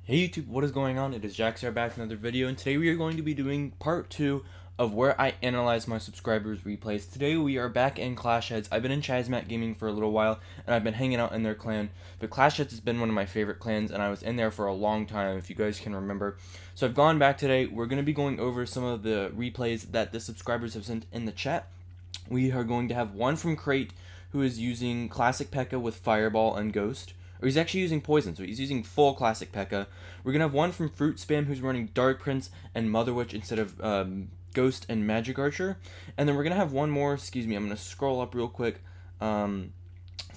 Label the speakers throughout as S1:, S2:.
S1: Hey YouTube, what is going on? It is Jax here back with another video, and today we are going to be doing part 2 of where I analyze my subscribers' replays. Today we are back in Clash Heads. I've been in Chazmat Gaming for a little while, and I've been hanging out in their clan, but Clash Heads has been one of my favorite clans, and I was in there for a long time, if you guys can remember. So I've gone back today. We're going to be going over some of the replays that the subscribers have sent in the chat. We are going to have one from Crait, who is using Classic Pekka with Fireball and Ghost. Or he's actually using Poison, so he's using full Classic Pekka. We're going to have one from Fruit Spam, who's running Dark Prince and Mother Witch instead of Ghost and Magic Archer. And then we're going to have one more, I'm going to scroll up real quick, from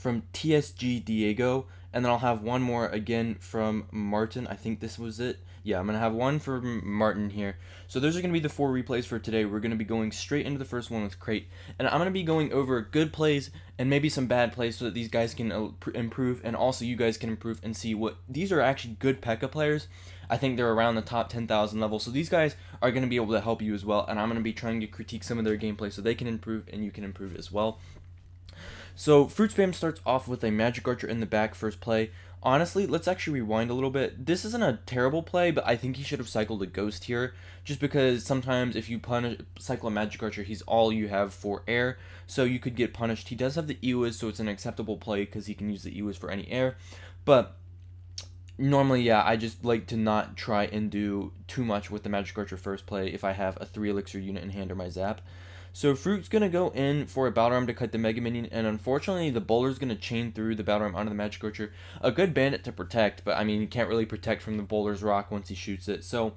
S1: TSG Diego. And then I'll have one more again from Martin. I think this was it. Yeah, I'm going to have one from Martin here. So those are going to be the 4 replays for today. We're going to be going straight into the first one with Crait. And I'm going to be going over good plays and maybe some bad plays so that these guys can improve, and also you guys can improve and see what... These are actually good Pekka players. I think they're around the top 10,000 level. So these guys are going to be able to help you as well. And I'm going to be trying to critique some of their gameplay so they can improve and you can improve as well. So Fruit Spam starts off with a Magic Archer in the back first play. Honestly, let's actually rewind a little bit. This isn't a terrible play, but I think he should have cycled a Ghost here, just because sometimes if you cycle a Magic Archer, he's all you have for air, so you could get punished. He does have the Ewiz, so it's an acceptable play because he can use the Ewiz for any air, but normally, yeah, I just like to not try and do too much with the Magic Archer first play if I have a 3 elixir unit in hand or my Zap. So Fruit's going to go in for a Battle Ram to cut the Mega Minion, and unfortunately the Bowler's going to chain through the Battle Ram onto the Magic Archer. A good Bandit to protect, but I mean, he can't really protect from the Bowler's Rock once he shoots it. So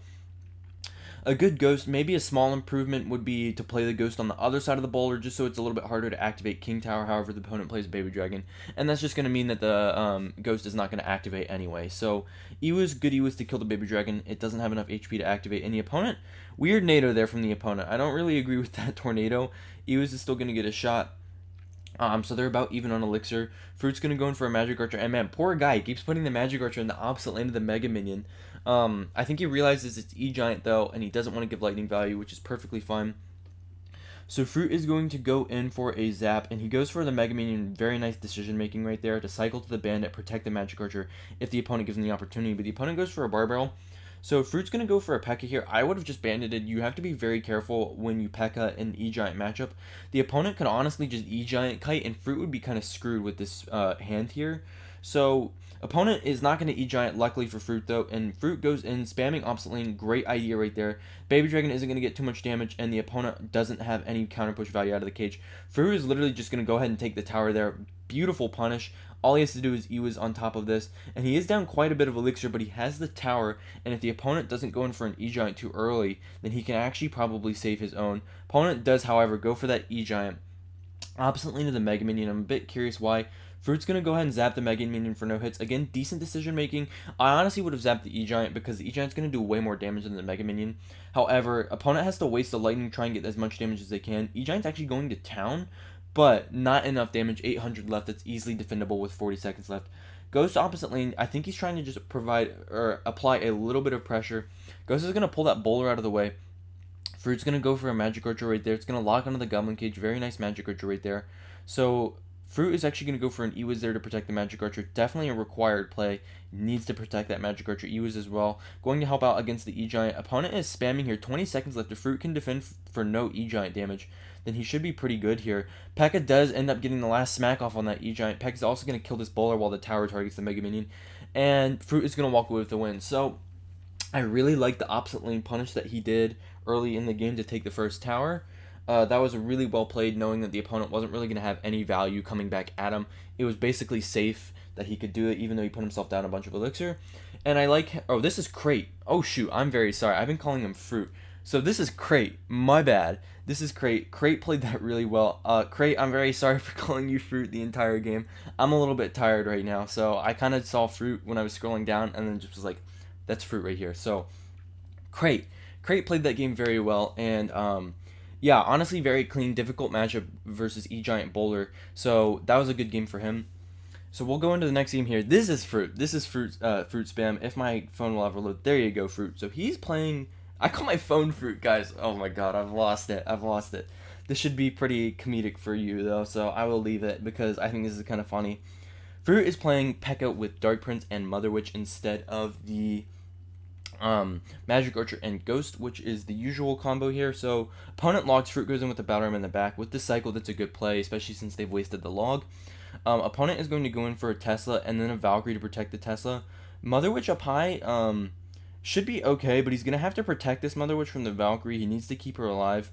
S1: a good Ghost, maybe a small improvement would be to play the Ghost on the other side of the Bowler, just so it's a little bit harder to activate King Tower. However, the opponent plays Baby Dragon, and that's just going to mean that the Ghost is not going to activate anyway. So Ewiz, good Ewiz to kill the Baby Dragon. It doesn't have enough HP to activate. And the opponent, weird NATO there from the opponent. I don't really agree with that Tornado. Ewiz is still going to get a shot. So they're about even on Elixir. Fruit's going to go in for a Magic Archer. And man, poor guy, he keeps putting the Magic Archer in the opposite lane of the Mega Minion. I think he realizes it's E-Giant though, and he doesn't want to give lightning value, which is perfectly fine. So Fruit is going to go in for a Zap, and he goes for the Mega Minion. Very nice decision making right there to cycle to the Bandit, protect the Magic Archer if the opponent gives him the opportunity. But the opponent goes for a Bar Barrel. So Fruit's going to go for a Pekka here. I would have just Bandited. You have to be very careful when you Pekka an E-Giant matchup. The opponent could honestly just E-Giant Kite, and Fruit would be kind of screwed with this hand here. So opponent is not going to E-Giant, luckily for Fruit though, and Fruit goes in, spamming opposite lane. Great idea right there. Baby Dragon isn't going to get too much damage, and the opponent doesn't have any counter push value out of the cage. Fruit is literally just going to go ahead and take the tower there. Beautiful punish. All he has to do is Ewiz on top of this, and he is down quite a bit of elixir, but he has the tower, and if the opponent doesn't go in for an E-Giant too early, then he can actually probably save his own. Opponent does, however, go for that E-Giant. Opposite lane to the Mega Minion. I'm a bit curious why. Fruit's going to go ahead and zap the Mega Minion for no hits. Again, decent decision making. I honestly would have zapped the E-Giant because the E-Giant's going to do way more damage than the Mega Minion. However, opponent has to waste the Lightning, try and get as much damage as they can. E-Giant's actually going to town, but not enough damage. 800 left. That's easily defendable with 40 seconds left. Goes to opposite lane. I think he's trying to just provide or apply a little bit of pressure. Ghost is going to pull that Bowler out of the way. Fruit's going to go for a Magic Archer right there. It's going to lock onto the Goblin Cage. Very nice Magic Archer right there. So Fruit is actually going to go for an Ewiz there to protect the Magic Archer. Definitely a required play. Needs to protect that Magic Archer. Ewiz as well. Going to help out against the E-Giant. Opponent is spamming here. 20 seconds left. If Fruit can defend for no E-Giant damage, then he should be pretty good here. Pekka does end up getting the last smack off on that E-Giant. Pekka's also going to kill this Bowler while the tower targets the Mega Minion. And Fruit is going to walk away with the win. So I really like the opposite lane punish that he did early in the game to take the first tower. That was really well played, knowing that the opponent wasn't really going to have any value coming back at him. It was basically safe that he could do it, even though he put himself down a bunch of elixir. And I like... Oh, this is Crait. Oh, shoot. I'm very sorry. I've been calling him Fruit. So this is Crait. My bad. This is Crait. Crait played that really well. Crait, I'm very sorry for calling you Fruit the entire game. I'm a little bit tired right now, so I kind of saw Fruit when I was scrolling down, and then just was like, that's Fruit right here. So, Crait played that game very well, and yeah, honestly, very clean, difficult matchup versus E-Giant Bowler. So that was a good game for him. So we'll go into the next game here. This is Fruit. This is Fruit Spam. If my phone will ever load. There you go, Fruit. So he's playing... I call my phone Fruit, guys. Oh my god, I've lost it. This should be pretty comedic for you, though, so I will leave it because I think this is kind of funny. Fruit is playing Pekka with Dark Prince and Mother Witch instead of the Magic Archer and Ghost, which is the usual combo here. So opponent logs, Fruit goes in with the Battle Ram in the back. With this cycle, that's a good play, especially since they've wasted the log. Opponent is going to go in for a Tesla and then a Valkyrie to protect the Tesla. Mother Witch up high should be okay, but he's going to have to protect this Mother Witch from the Valkyrie. He needs to keep her alive.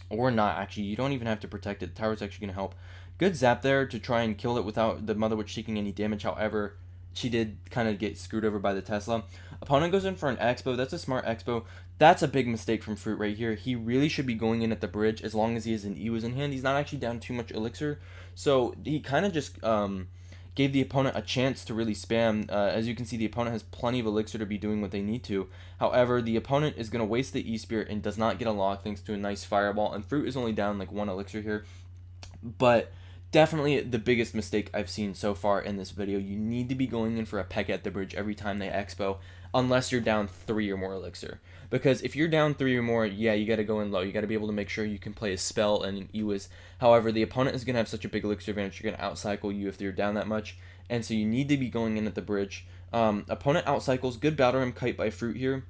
S1: Or not, actually. You don't even have to protect it. The tower's actually going to help. Good zap there to try and kill it without the Mother Witch taking any damage. However, she did kind of get screwed over by the Tesla. Opponent goes in for an Expo. That's a smart Expo. That's a big mistake from Fruit right here. He really should be going in at the bridge as long as he has an Ewas in hand. He's not actually down too much elixir. So he kind of just gave the opponent a chance to really spam. As you can see, the opponent has plenty of elixir to be doing what they need to. However, the opponent is going to waste the E-Spirit and does not get a log thanks to a nice Fireball. And Fruit is only down like 1 elixir here. But definitely the biggest mistake I've seen so far in this video. You need to be going in for a Pekka at the bridge every time they Expo, unless you're down 3 or more elixir. Because if you're down 3 or more, yeah, you got to go in low. You got to be able to make sure you can play a spell and an Ewas. However, the opponent is going to have such a big elixir advantage, you're going to outcycle you if you're down that much. And so you need to be going in at the bridge. Opponent outcycles. Good Battle Ram Kite by Fruit here.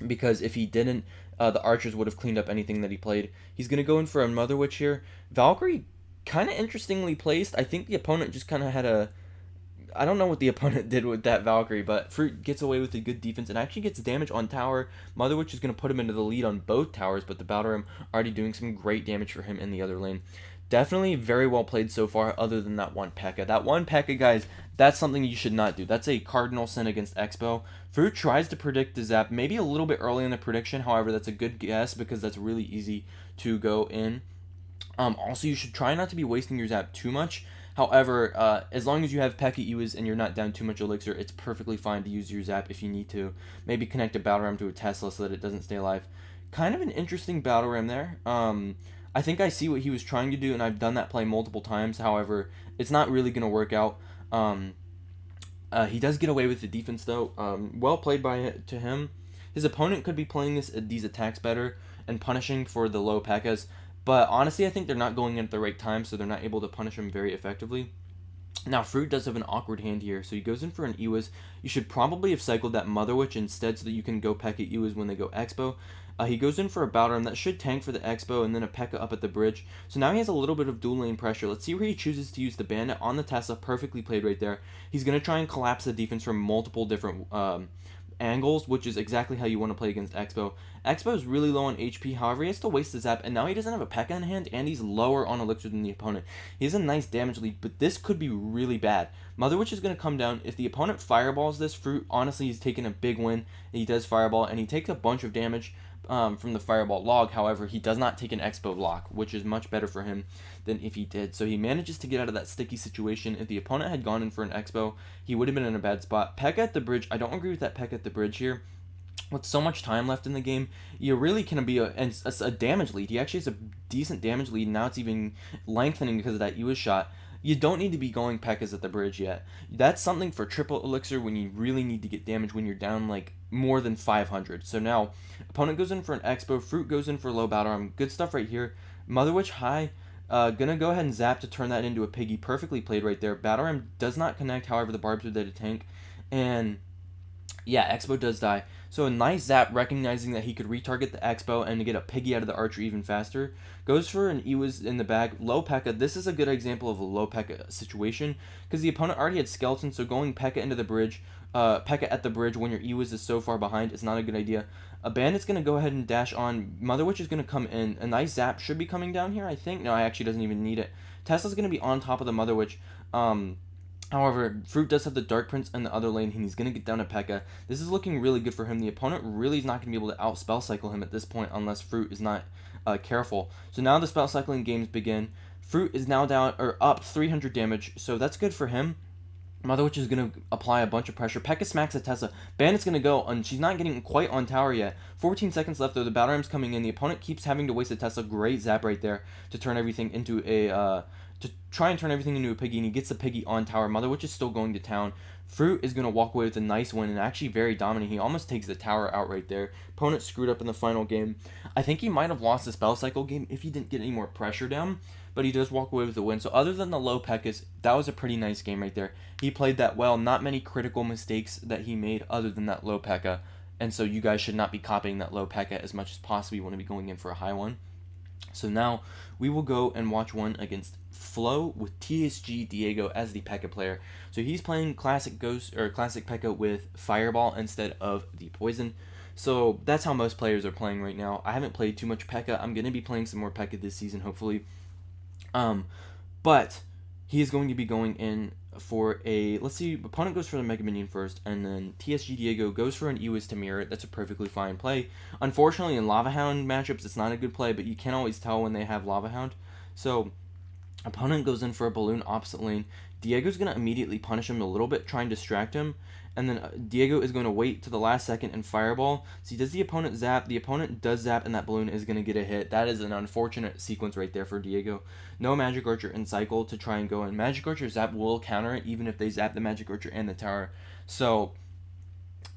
S1: Because if he didn't, the archers would have cleaned up anything that he played. He's going to go in for a Mother Witch here. Valkyrie, kind of interestingly placed. I think the opponent just kind of had a... I don't know what the opponent did with that Valkyrie, but Fruit gets away with a good defense and actually gets damage on tower. Mother Witch is going to put him into the lead on both towers, but the Battle Ram already doing some great damage for him in the other lane. Definitely very well played so far, other than that one Pekka. That one Pekka, guys, that's something you should not do. That's a cardinal sin against Expo. Fruit tries to predict the zap, maybe a little bit early in the prediction. However, that's a good guess because that's really easy to go in. Also, you should try not to be wasting your zap too much. However, as long as you have Pekka Ewas and you're not down too much elixir, it's perfectly fine to use your zap if you need to. Maybe connect a Battle Ram to a Tesla so that it doesn't stay alive. Kind of an interesting Battle Ram there. I think I see what he was trying to do, and I've done that play multiple times. However, it's not really going to work out. He does get away with the defense, though. Well played to him. His opponent could be playing these attacks better and punishing for the low Pekkas. But honestly, I think they're not going in at the right time, so they're not able to punish him very effectively. Now, Fruit does have an awkward hand here, so he goes in for an Ewas. You should probably have cycled that Mother Witch instead so that you can go Pekka Ewas when they go Expo. He goes in for a Battle Ram that should tank for the Expo and then a Pekka up at the bridge. So now he has a little bit of dual lane pressure. Let's see where he chooses to use the Bandit on the Tesla. Perfectly played right there. He's going to try and collapse the defense from multiple different angles, which is exactly how you want to play against Expo. Expo is really low on HP, however, he has to waste the zap, and now he doesn't have a Pekka in hand, and he's lower on elixir than the opponent. He has a nice damage lead, but this could be really bad. Mother Witch is going to come down. If the opponent fireballs this, Fruit, honestly, he's taking a big win. He does fireball, and he takes a bunch of damage from the fireball log. However, he does not take an Expo block, which is much better for him than if he did. So he manages to get out of that sticky situation. If the opponent had gone in for an Expo, he would have been in a bad spot. Pekka at the bridge, I don't agree with that Pekka at the bridge here. With so much time left in the game, you really can be a damage lead. He actually has a decent damage lead, and now it's even lengthening because of that Ewas shot. You don't need to be going Pekkas at the bridge yet. That's something for triple elixir when you really need to get damage when you're down like more than 500. So now, opponent goes in for an Expo, Fruit goes in for low Battle Ram. Good stuff right here. Mother Witch high. Gonna go ahead and zap to turn that into a Piggy. Perfectly played right there. Battle Ram does not connect, however, the barbs are there to tank. And yeah, Expo does die. So a nice zap, recognizing that he could retarget the Expo and to get a Piggy out of the archer even faster. Goes for an Ewas in the back. Low Pekka. This is a good example of a low Pekka situation because the opponent already had Skeleton, so going Pekka into the bridge, Pekka at the bridge when your Ewas is so far behind is not a good idea. A Bandit's going to go ahead and dash on. Mother Witch is going to come in. A nice zap should be coming down here, I think. No, it actually doesn't even need it. Tesla's going to be on top of the Mother Witch. However, Fruit does have the Dark Prince in the other lane, and he's going to get down to Pekka. This is looking really good for him. The opponent really is not going to be able to out-spell cycle him at this point unless Fruit is not careful. So now the spell cycling games begin. Fruit is now down or up 300 damage, so that's good for him. Mother Witch is going to apply a bunch of pressure. Pekka smacks at Tesla. Bandit's going to go, and she's not getting quite on tower yet. 14 seconds left, though. The Battle Ram's coming in. The opponent keeps having to waste a Tesla. Great zap right there to turn everything into a... to try and turn everything into a Piggy, and he gets the Piggy on tower. Mother Witch is still going to town. Fruit is going to walk away with a nice win, and actually very dominant. He almost takes the tower out right there. Opponent screwed up in the final game. I think he might have lost the spell cycle game if he didn't get any more pressure down, but he does walk away with the win. So other than the low Pekkas, that was a pretty nice game right there. He played that well. Not many critical mistakes that he made other than that low Pekka. and so you guys should not be copying that low Pekka as much as possible. You want to be going in for a high one. So now we will go and watch one against Flo with TSG Diego as the Pekka player. So he's playing classic Ghost or classic Pekka with Fireball instead of the Poison. So that's how most players are playing right now. I haven't played too much Pekka. I'm going to be playing some more Pekka this season, hopefully. But he is going to be going in for a, let's see, opponent goes for the Mega Minion first, and then TSG Diego goes for an Ewis to mirror it. That's a perfectly fine play. Unfortunately, in Lava Hound matchups, it's not a good play, but you can't always tell when they have Lava Hound. So, opponent goes in for a Balloon opposite lane. Diego's going to immediately punish him a little bit, try and distract him, and then Diego is going to wait to the last second and Fireball. So he does the opponent zap, the opponent does zap, and that Balloon is going to get a hit. That is an unfortunate sequence right there for Diego. No Magic Archer in cycle to try and go in. Magic Archer zap will counter it, even if they zap the Magic Archer and the tower. So,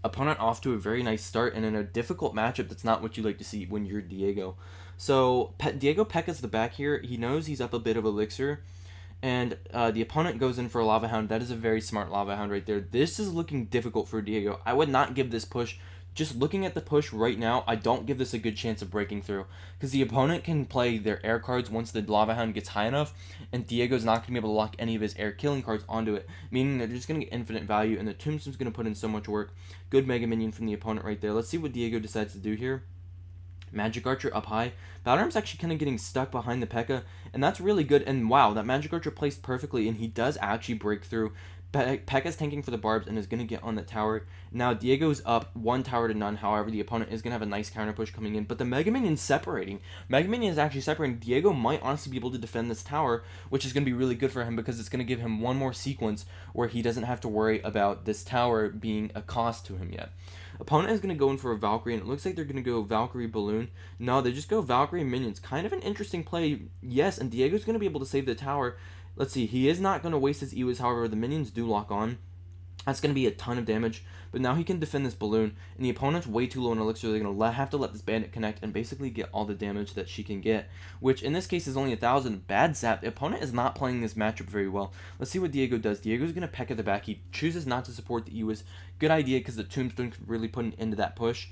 S1: opponent off to a very nice start, and in a difficult matchup, that's not what you like to see when you're Diego. So, Diego Pekka's the back here. He knows he's up a bit of Elixir, and the opponent goes in for a Lava Hound. That is a very smart Lava Hound right there. This is looking difficult for Diego. I would not give this push. Just looking at the push right now, I don't give this a good chance of breaking through, because the opponent can play their air cards once the Lava Hound gets high enough, and Diego's not going to be able to lock any of his air killing cards onto it, meaning they're just going to get infinite value, and the Tombstone's going to put in so much work. Good Mega Minion from the opponent right there. Let's see what Diego decides to do here. Magic Archer up high. Balram's actually kind of getting stuck behind the Pekka, and that's really good. And wow, that Magic Archer placed perfectly, and he does actually break through. Pekka's tanking for the barbs and is going to get on that tower. Now Diego's up 1 tower to none. However, the opponent is going to have a nice counter push coming in, but the Mega Minion's separating. Mega Minion is actually separating. Diego might honestly be able to defend this tower, which is going to be really good for him because it's going to give him one more sequence where he doesn't have to worry about this tower being a cost to him yet. Opponent is going to go in for a Valkyrie, and it looks like they're going to go Valkyrie Balloon. No, they just go Valkyrie Minions. Kind of an interesting play, yes, and Diego's going to be able to save the tower. Let's see, he is not going to waste his Ewis, however, the Minions do lock on. That's going to be a ton of damage, but now he can defend this Balloon, and the opponent's way too low in Elixir. They're going to have to let this Bandit connect and basically get all the damage that she can get, which in this case is only 1,000. Bad zap. The opponent is not playing this matchup very well. Let's see what Diego does. Diego's going to peck at the back. He chooses not to support the Ewis. Good idea, because the Tombstone could really put an end to that push.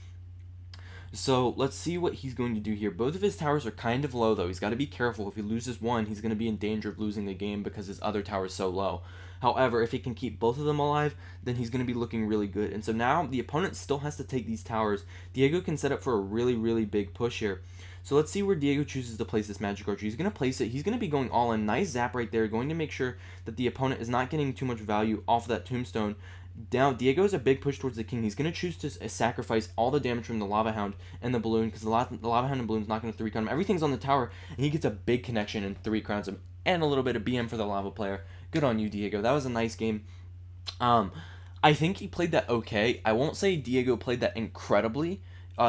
S1: So let's see what he's going to do here. Both of his towers are kind of low, though. He's got to be careful. If he loses one, he's going to be in danger of losing the game because his other tower is so low. However, if he can keep both of them alive, then he's going to be looking really good. And so now the opponent still has to take these towers. Diego can set up for a really, really big push here. So let's see where Diego chooses to place this Magic Archer. He's going to place it. He's going to be going all in. Nice zap right there. Going to make sure that the opponent is not getting too much value off of that Tombstone. Now, Diego is a big push towards the King. He's going to choose to sacrifice all the damage from the Lava Hound and the Balloon, because the Lava Hound and Balloon's not going to 3-crown him. Everything's on the tower, and he gets a big connection and 3-crowns him, and a little bit of BM for the Lava player. Good on you, Diego. That was a nice game. I think he played that okay. I won't say Diego played that incredibly.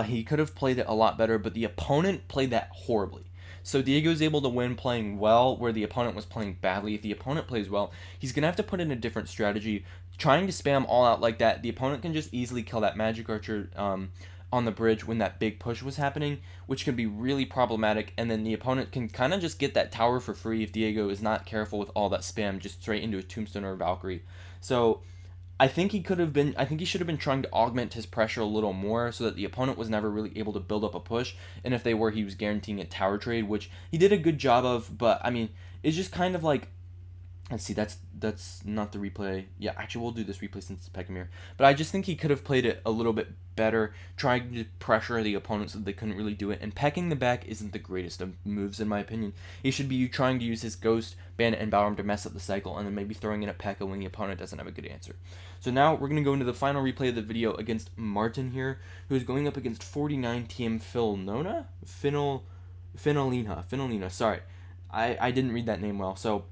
S1: He could have played it a lot better, but the opponent played that horribly. So Diego's able to win playing well where the opponent was playing badly. If the opponent plays well, he's going to have to put in a different strategy. Trying to spam all out like that, the opponent can just easily kill that Magic Archer on the bridge when that big push was happening, which can be really problematic, and then the opponent can kind of just get that tower for free if Diego is not careful with all that spam, just straight into a Tombstone or a Valkyrie. So I think he should have been trying to augment his pressure a little more so that the opponent was never really able to build up a push, and if they were, he was guaranteeing a tower trade, which he did a good job of, but I mean, it's just kind of like, let's see, that's not the replay. Yeah, actually, we'll do this replay since it's Pekka. But I just think he could have played it a little bit better, trying to pressure the opponent so they couldn't really do it. And pecking the back isn't the greatest of moves, in my opinion. He should be trying to use his Ghost, Bandit, and Balram to mess up the cycle, and then maybe throwing in a Pekka when the opponent doesn't have a good answer. So now we're going to go into the final replay of the video against Martin here, who is going up against 49 TM Finolina. Sorry, I didn't read that name well. So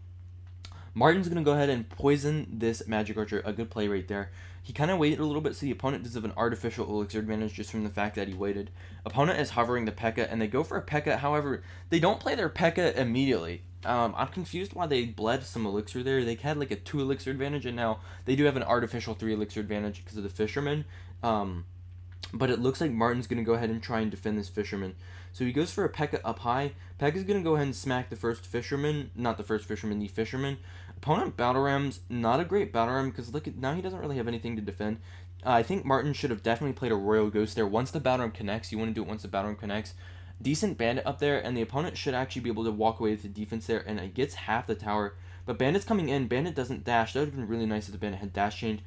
S1: Martin's going to go ahead and poison this Magic Archer. A good play right there. He kind of waited a little bit, so the opponent does have an artificial elixir advantage just from the fact that he waited. Opponent is hovering the Pekka, and they go for a Pekka. However, they don't play their Pekka immediately. I'm confused why they bled some elixir there. They had like a 2 elixir advantage, and now they do have an artificial 3 elixir advantage because of the Fisherman. But it looks like Martin's going to go ahead and try and defend this Fisherman. So he goes for a Pekka up high. Pekka's going to go ahead and smack the first Fisherman. Not the first Fisherman, the Fisherman. Opponent Battle Ram's not a great Battle Ram because look at now he doesn't really have anything to defend. I think Martin should have definitely played a Royal Ghost there. Once the Battle Ram connects, you want to do it once the Battle Ram connects. Decent Bandit up there, and the opponent should actually be able to walk away with the defense there, and it gets half the tower. But Bandit's coming in. Bandit doesn't dash. That would have been really nice if the Bandit had dash chained.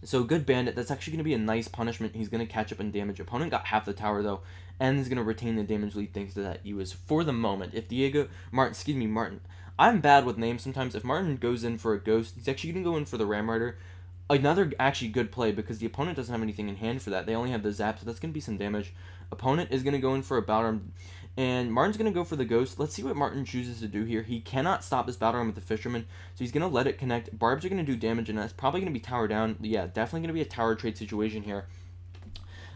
S1: So good Bandit. That's actually going to be a nice punishment. He's going to catch up in damage. Opponent got half the tower, though, and is going to retain the damage lead thanks to that EWIS for the moment. If Martin. I'm bad with names sometimes. If Martin goes in for a Ghost, he's actually going to go in for the Ram Rider. Another actually good play because the opponent doesn't have anything in hand for that. They only have the Zap, so that's going to be some damage. Opponent is going to go in for a Battle Ram, and Martin's going to go for the Ghost. Let's see what Martin chooses to do here. He cannot stop this Battle Ram with the Fisherman, so he's going to let it connect. Barbs are going to do damage, and that's probably going to be tower down. Yeah, definitely going to be a tower trade situation here.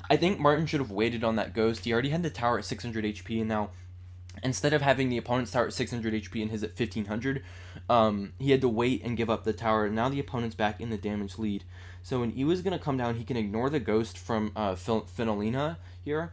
S1: I think Martin should have waited on that Ghost. He already had the tower at 600 HP, and now instead of having the opponent's tower at 600 HP and his at 1500, he had to wait and give up the tower. Now the opponent's back in the damage lead. So when Ewa's going to come down, he can ignore the Ghost from Finalina here.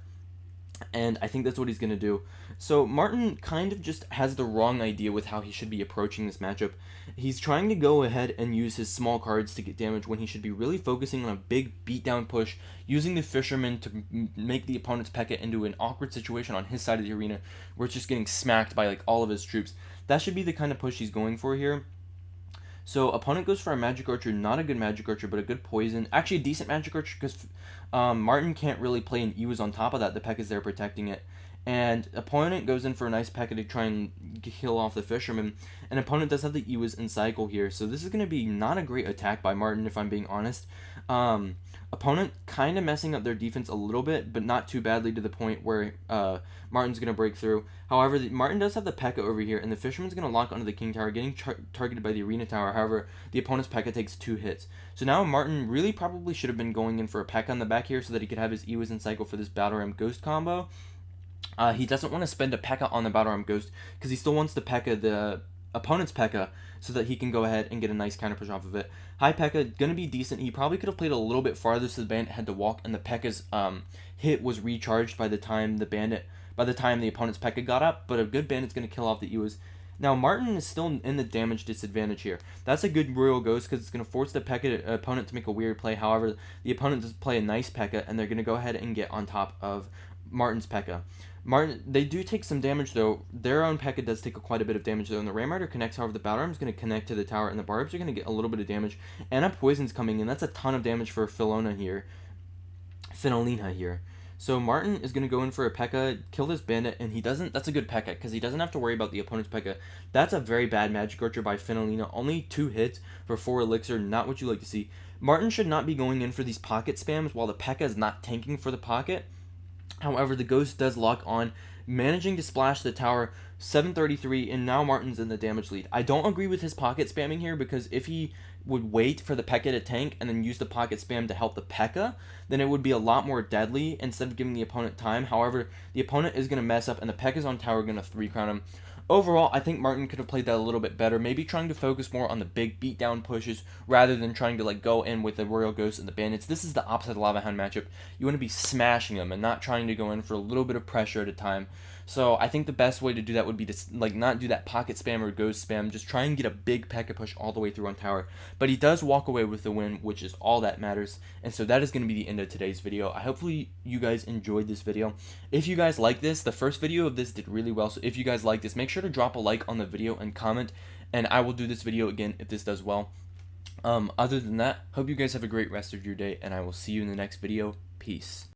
S1: And I think that's what he's going to do. So Martin kind of just has the wrong idea with how he should be approaching this matchup. He's trying to go ahead and use his small cards to get damage when he should be really focusing on a big beatdown push, using the Fisherman to make the opponent's Pekka into an awkward situation on his side of the arena where it's just getting smacked by like all of his troops. That should be the kind of push he's going for here. So opponent goes for a Magic Archer, not a good Magic Archer, but a good Poison. Actually, a decent Magic Archer because Martin can't really play an Ewas on top of that. The Pekka's there protecting it. And opponent goes in for a nice Pekka to try and kill off the Fisherman. And opponent does have the Ewas in cycle here. So this is going to be not a great attack by Martin, if I'm being honest. Opponent kind of messing up their defense a little bit, but not too badly to the point where Martin's going to break through. However, Martin does have the Pekka over here, and the Fisherman's going to lock onto the King Tower, getting targeted by the Arena Tower. However, the opponent's Pekka takes 2 hits. So now Martin really probably should have been going in for a Pekka on the back here so that he could have his Ewas in cycle for this Battle Ram Ghost combo. He doesn't want to spend a Pekka on the Battle Ram Ghost because he still wants to Pekka the opponent's Pekka so that he can go ahead and get a nice counter push off of it. High Pekka, gonna be decent. He probably could have played a little bit farther so the Bandit had to walk, and the Pekka's hit was recharged by the time the opponent's Pekka got up, but a good Bandit's gonna kill off the Ewas. Now Martin is still in the damage disadvantage here. That's a good Royal Ghost because it's gonna force the opponent to make a weird play. However, the opponent does play a nice Pekka, and they're gonna go ahead and get on top of Martin's Pekka. They do take some damage though. Their own Pekka does take quite a bit of damage though, and the Ram Rider connects. However, the Battle Ram is going to connect to the tower, and the Barbs are going to get a little bit of damage. And a Poison's coming in. That's a ton of damage for Finalina here. So Martin is going to go in for a Pekka, kill this Bandit, and he doesn't. That's a good Pekka because he doesn't have to worry about the opponent's Pekka. That's a very bad Magic Archer by Finalina. Only 2 hits for 4 elixir. Not what you like to see. Martin should not be going in for these pocket spams while the Pekka is not tanking for the pocket. However, the Ghost does lock on, managing to splash the tower 733, and now Martin's in the damage lead. I don't agree with his pocket spamming here because if he would wait for the Pekka to tank and then use the pocket spam to help the Pekka, then it would be a lot more deadly instead of giving the opponent time. However, the opponent is going to mess up, and the Pekka's on tower going to 3-crown him. Overall, I think Martin could have played that a little bit better, maybe trying to focus more on the big beatdown pushes rather than trying to go in with the Royal Ghost and the Bandits. This is the opposite of the Lava Hound matchup. You want to be smashing them and not trying to go in for a little bit of pressure at a time. So I think the best way to do that would be to not do that pocket spam or ghost spam. Just try and get a big Pekka push all the way through on tower. But he does walk away with the win, which is all that matters. And so that is going to be the end of today's video. Hopefully you guys enjoyed this video. If you guys like this, the first video of this did really well. So if you guys like this, make sure to drop a like on the video and comment. And I will do this video again if this does well. Other than that, hope you guys have a great rest of your day, and I will see you in the next video. Peace.